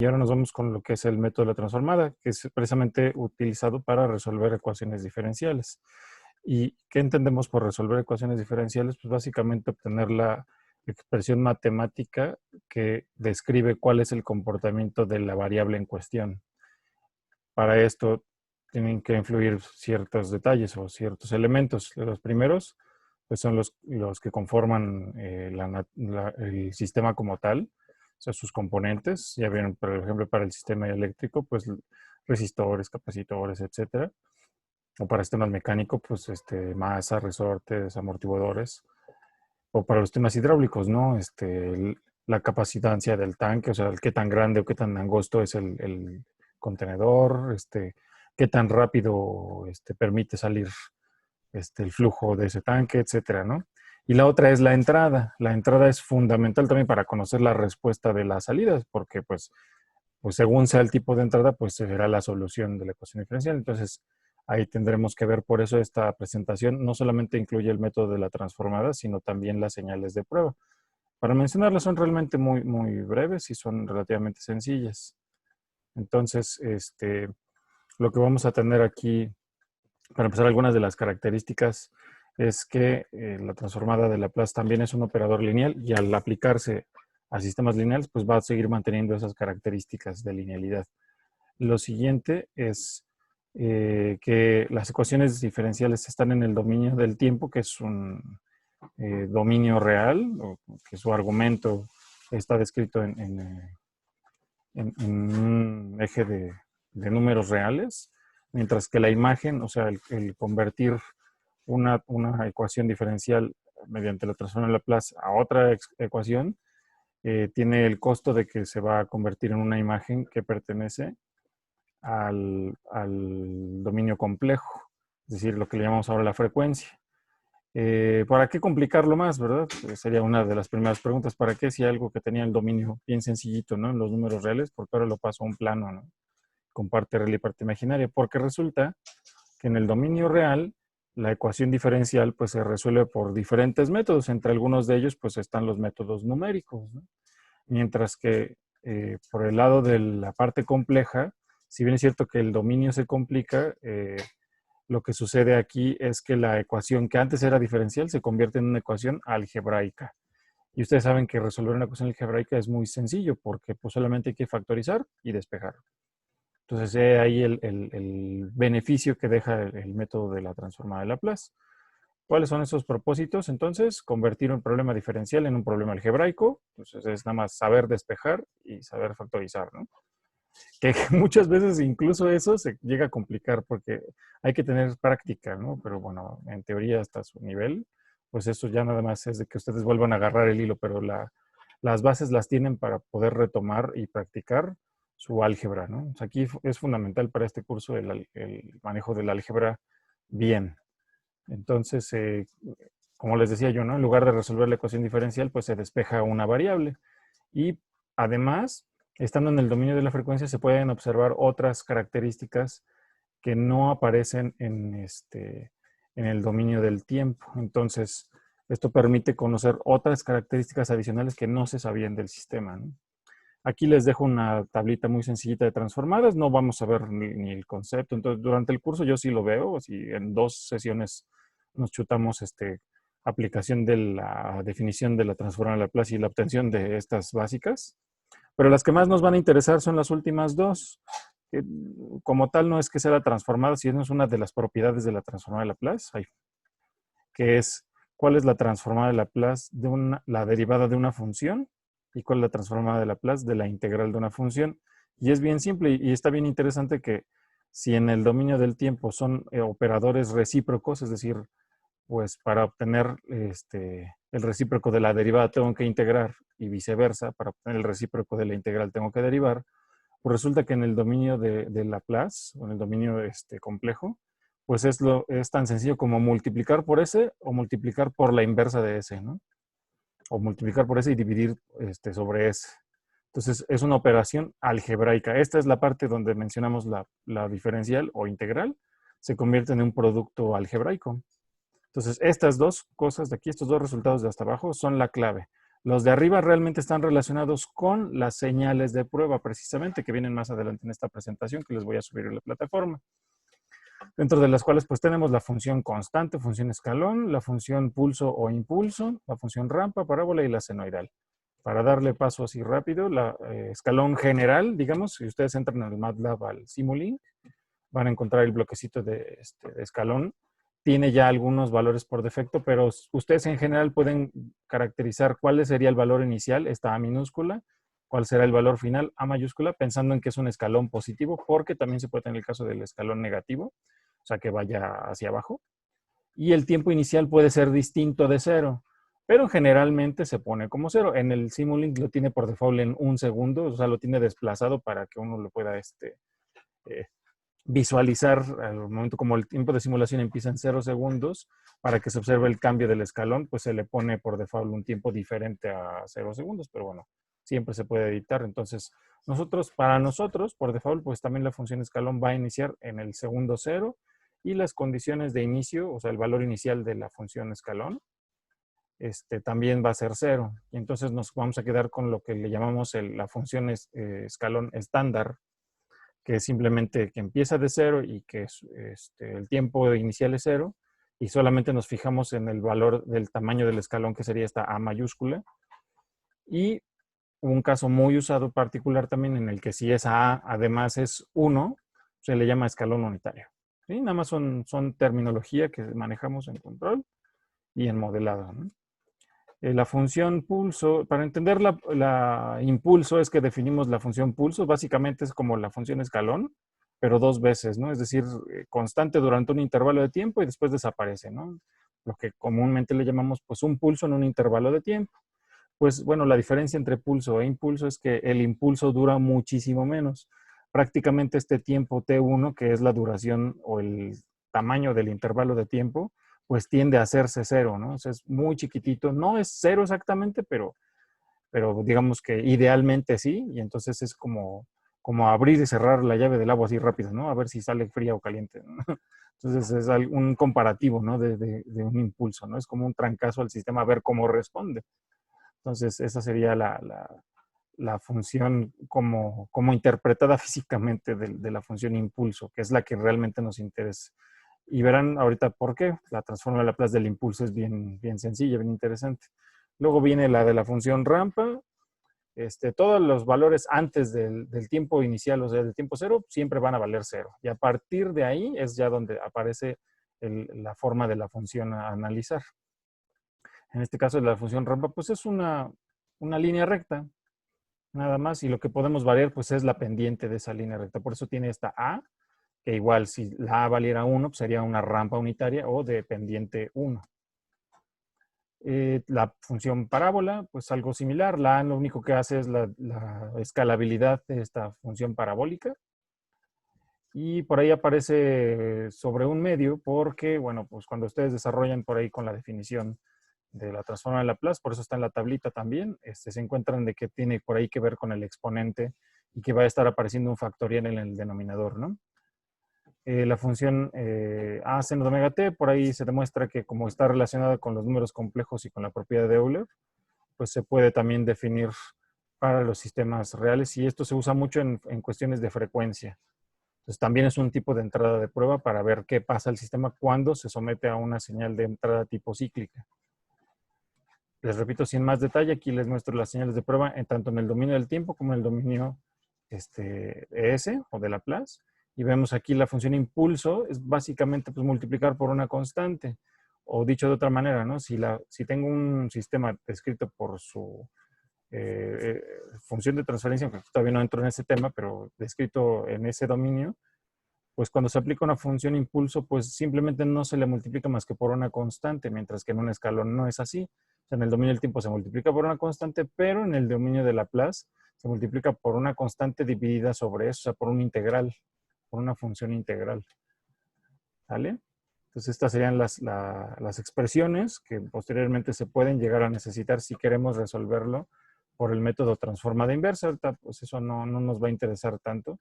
Y ahora nos vamos con lo que es el método de la transformada, que es precisamente utilizado para resolver ecuaciones diferenciales. ¿Y qué entendemos por resolver ecuaciones diferenciales? Pues básicamente obtener la expresión matemática que describe cuál es el comportamiento de la variable en cuestión. Para esto tienen que influir ciertos detalles o ciertos elementos. Los primeros pues son los que conforman el sistema como tal, o sea, sus componentes. Ya vieron, por ejemplo, para el sistema eléctrico, pues resistores, capacitores, etcétera. O para sistemas mecánicos, pues masa, resortes, amortiguadores. O para los temas hidráulicos, ¿no? La capacitancia del tanque, o sea, qué tan grande o qué tan angosto es el contenedor, qué tan rápido permite salir el flujo de ese tanque, etcétera, ¿no? Y la otra es la entrada. La entrada es fundamental también para conocer la respuesta de las salidas, porque pues según sea el tipo de entrada, pues será la solución de la ecuación diferencial. Entonces, ahí tendremos que ver, por eso esta presentación no solamente incluye el método de la transformada, sino también las señales de prueba. Para mencionarlas son realmente muy, muy breves y son relativamente sencillas. Entonces, lo que vamos a tener aquí, para empezar, algunas de las características es que la transformada de Laplace también es un operador lineal y al aplicarse a sistemas lineales, pues va a seguir manteniendo esas características de linealidad. Lo siguiente es que las ecuaciones diferenciales están en el dominio del tiempo, que es un dominio real, o que su argumento está descrito en un eje de números reales, mientras que la imagen, o sea, el convertir una ecuación diferencial mediante la transformación de Laplace a otra ecuación, tiene el costo de que se va a convertir en una imagen que pertenece al dominio complejo, es decir, lo que le llamamos ahora la frecuencia. ¿Para qué complicarlo más, verdad? Sería una de las primeras preguntas. ¿Para qué si algo que tenía el dominio bien sencillito, ¿no? En los números reales, porque ahora lo paso a un plano, ¿no? Con parte real y parte imaginaria, porque resulta que en el dominio real la ecuación diferencial pues se resuelve por diferentes métodos. Entre algunos de ellos pues están los métodos numéricos, ¿no? Mientras que por el lado de la parte compleja, si bien es cierto que el dominio se complica, lo que sucede aquí es que la ecuación que antes era diferencial se convierte en una ecuación algebraica. Y ustedes saben que resolver una ecuación algebraica es muy sencillo porque pues solamente hay que factorizar y despejar. Entonces, ahí el beneficio que deja el método de la transformada de Laplace. ¿Cuáles son esos propósitos? Entonces, convertir un problema diferencial en un problema algebraico. Entonces, es nada más saber despejar y saber factorizar, ¿no? Que muchas veces incluso eso se llega a complicar porque hay que tener práctica, ¿no? Pero bueno, en teoría hasta su nivel, pues eso ya nada más es de que ustedes vuelvan a agarrar el hilo, pero las bases las tienen para poder retomar y practicar su álgebra, ¿no? O sea, aquí es fundamental para este curso el manejo del álgebra bien. Entonces, como les decía yo, ¿no? En lugar de resolver la ecuación diferencial, pues se despeja una variable. Y además, estando en el dominio de la frecuencia, se pueden observar otras características que no aparecen en el dominio del tiempo. Entonces, esto permite conocer otras características adicionales que no se sabían del sistema, ¿no? Aquí les dejo una tablita muy sencillita de transformadas, no vamos a ver ni el concepto, entonces durante el curso yo sí lo veo, si en 2 sesiones nos chutamos aplicación de la definición de la transformada de Laplace y la obtención de estas básicas, pero las que más nos van a interesar son las últimas dos. Como tal no es que sea la transformada, sino es una de las propiedades de la transformada de Laplace, que es cuál es la transformada de Laplace de la derivada de una función y cuál es la transformada de Laplace de la integral de una función. Y es bien simple y está bien interesante que si en el dominio del tiempo son operadores recíprocos, es decir, pues para obtener el recíproco de la derivada tengo que integrar y viceversa, para obtener el recíproco de la integral tengo que derivar, pues resulta que en el dominio de Laplace, o en el dominio complejo, pues es tan sencillo como multiplicar por S o multiplicar por la inversa de S, ¿no? O multiplicar por S y dividir sobre S. Entonces, es una operación algebraica. Esta es la parte donde mencionamos la diferencial o integral. Se convierte en un producto algebraico. Entonces, estas dos cosas de aquí, estos dos resultados de hasta abajo, son la clave. Los de arriba realmente están relacionados con las señales de prueba, precisamente, que vienen más adelante en esta presentación que les voy a subir en la plataforma. Dentro de las cuales pues tenemos la función constante, función escalón, la función pulso o impulso, la función rampa, parábola y la senoidal. Para darle paso así rápido, la escalón general, digamos, si ustedes entran al MATLAB al Simulink, van a encontrar el bloquecito de escalón. Tiene ya algunos valores por defecto, pero ustedes en general pueden caracterizar cuál sería el valor inicial, esta A minúscula, cuál será el valor final, A mayúscula, pensando en que es un escalón positivo, porque también se puede tener el caso del escalón negativo, o sea, que vaya hacia abajo. Y el tiempo inicial puede ser distinto de cero, pero generalmente se pone como cero. En el Simulink lo tiene por default en 1 segundo, o sea, lo tiene desplazado para que uno lo pueda eh, visualizar al momento como el tiempo de simulación empieza en 0 segundos, para que se observe el cambio del escalón, pues se le pone por default un tiempo diferente a 0 segundos, pero bueno, siempre se puede editar. Entonces, para nosotros, por default, pues también la función escalón va a iniciar en el segundo 0 y las condiciones de inicio, o sea, el valor inicial de la función escalón, también va a ser 0. Y entonces nos vamos a quedar con lo que le llamamos la función escalón estándar, que es simplemente que empieza de 0 y que el tiempo inicial es 0, y solamente nos fijamos en el valor del tamaño del escalón, que sería esta A mayúscula. Y un caso muy usado particular también, en el que si esa A además es 1, se le llama escalón unitario. ¿Sí? Nada más son terminología que manejamos en control y en modelado, ¿no? La función pulso, para entender la impulso, es que definimos la función pulso, básicamente es como la función escalón, pero 2 veces, ¿no? Es decir, constante durante un intervalo de tiempo y después desaparece, ¿no? Lo que comúnmente le llamamos pues un pulso en un intervalo de tiempo. Pues bueno, la diferencia entre pulso e impulso es que el impulso dura muchísimo menos. Prácticamente este tiempo T1, que es la duración o el tamaño del intervalo de tiempo, pues tiende a hacerse 0, ¿no? O sea, es muy chiquitito. No es 0 exactamente, pero digamos que idealmente sí, y entonces es como abrir y cerrar la llave del agua así rápido, ¿no? A ver si sale fría o caliente, ¿no? Entonces es un comparativo, ¿no? De un impulso, ¿no? Es como un trancazo al sistema a ver cómo responde. Entonces, esa sería la función como interpretada físicamente de la función impulso, que es la que realmente nos interesa. Y verán ahorita por qué. La transforma de Laplace del impulso es bien, bien sencilla, bien interesante. Luego viene la de la función rampa. Todos los valores antes del tiempo inicial, o sea, del tiempo 0, siempre van a valer 0. Y a partir de ahí es ya donde aparece la forma de la función a analizar. En este caso, la función rampa, pues es una línea recta, nada más. Y lo que podemos variar, pues es la pendiente de esa línea recta. Por eso tiene esta A, que igual si la A valiera 1, pues sería una rampa unitaria o de pendiente 1. La función parábola, pues algo similar. La A lo único que hace es la escalabilidad de esta función parabólica. Y por ahí aparece sobre un medio porque, bueno, pues cuando ustedes desarrollan por ahí con la definición de la transforma de Laplace, por eso está en la tablita también, se encuentran de que tiene por ahí que ver con el exponente y que va a estar apareciendo un factorial en el denominador, ¿no? La función A seno de omega t, por ahí se demuestra que como está relacionada con los números complejos y con la propiedad de Euler, pues se puede también definir para los sistemas reales, y esto se usa mucho en cuestiones de frecuencia. Entonces también es un tipo de entrada de prueba para ver qué pasa al sistema cuando se somete a una señal de entrada tipo cíclica. Les repito, sin más detalle, aquí les muestro las señales de prueba tanto en el dominio del tiempo como en el dominio ES o de Laplace. Y vemos aquí la función impulso, es básicamente pues, multiplicar por una constante. O dicho de otra manera, ¿no? Si tengo un sistema descrito por su función de transferencia, aunque todavía no entro en ese tema, pero descrito en ese dominio, pues cuando se aplica una función impulso, pues simplemente no se le multiplica más que por una constante, mientras que en un escalón no es así. O sea, en el dominio del tiempo se multiplica por una constante, pero en el dominio de Laplace se multiplica por una constante dividida sobre eso, o sea, por un integral, por una función integral. ¿Vale? Entonces estas serían las expresiones que posteriormente se pueden llegar a necesitar si queremos resolverlo por el método transformada inversa. Ahorita pues eso no nos va a interesar tanto.